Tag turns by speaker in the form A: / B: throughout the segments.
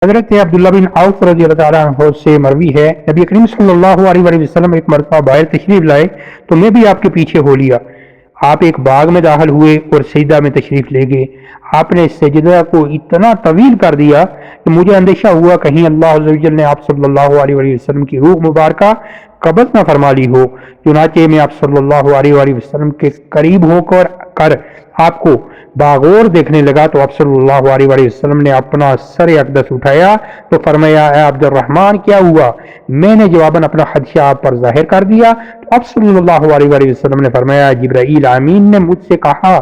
A: حضرت عبداللہ بن عوف رضی اللہ تعالیٰ عنہ سے مروی ہے، نبی کریم صلی اللہ علیہ وآلہ وسلم ایک مرتبہ باہر تشریف لائے تو میں بھی آپ کے پیچھے ہو لیا۔ آپ ایک باغ میں داخل ہوئے اور سجدہ میں تشریف لے گئے۔ آپ نے سجدہ کو اتنا طویل کر دیا کہ مجھے اندیشہ ہوا کہیں اللہ عز و جل نے آپ صلی اللہ علیہ وآلہ وسلم کی روح مبارکہ قبض نہ فرما لی ہو۔ چنانچہ میں آپ صلی اللہ علیہ وآلہ وسلم کے قریب ہو کر آپ کو باغور دیکھنے لگا تو آپ صلی اللہ علیہ وآلہ وسلم نے اپنا سر اقدس اٹھایا تو فرمایا، اے عبد الرحمن کیا ہوا؟ میں نے جواباً اپنا خدشہ آپ پر ظاہر کر دیا تو آپ صلی اللہ علیہ وآلہ وسلم نے فرمایا، جبرائیل امین نے مجھ سے کہا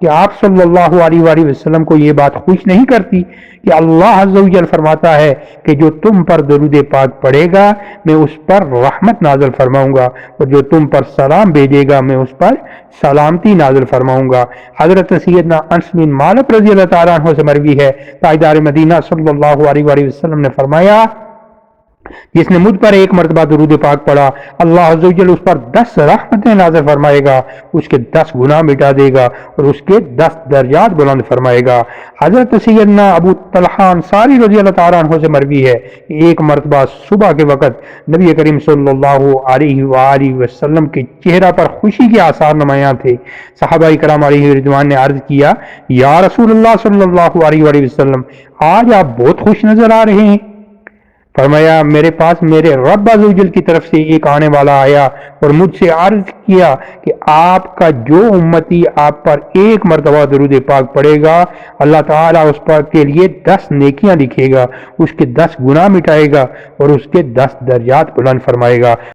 A: کہ آپ صلی اللہ علیہ وآلہ وسلم کو یہ بات خوش نہیں کرتی کہ اللہ عز و جل فرماتا ہے کہ جو تم پر درود پاک پڑھے گا میں اس پر رحمت نازل فرماؤں گا اور جو تم پر سلام بھیجے گا میں اس پر سلامتی نازل فرماؤں گا۔ حضرت سیدنا انس بن مالک رضی اللہ تعالیٰ عنہ سے مروی ہے، تاجدار مدینہ صلی اللہ علیہ وآلہ وسلم نے فرمایا، جس نے مجھ پر ایک مرتبہ درود پاک پڑھا اللہ عز و جل اس پر 10 رحمتیں نازل فرمائے گا، اس کے 10 گناہ مٹا دے گا اور اس کے 10 درجات بلند فرمائے گا۔ حضرت سیدنا ابو طلحہ انصاری رضی اللہ تعالیٰ عنہ سے مروی ہے کہ ایک مرتبہ صبح کے وقت نبی کریم صلی اللہ علیہ وآلہ وسلم کے چہرہ پر خوشی کے آثار نمایاں تھے۔ صحابہ کرام علیہ رضوان نے عرض کیا، یا رسول اللہ صلی اللہ علیہ وآلہ وسلم، آج آپ بہت خوش نظر آ رہے ہیں۔ فرمایا، میرے پاس میرے رب عز و جل کی طرف سے ایک آنے والا آیا اور مجھ سے عرض کیا کہ آپ کا جو امتی آپ پر ایک مرتبہ درود پاک پڑھے گا اللہ تعالیٰ اس پر کے لیے 10 نیکیاں لکھے گا، اس کے 10 گناہ مٹائے گا اور اس کے 10 درجات بلند فرمائے گا۔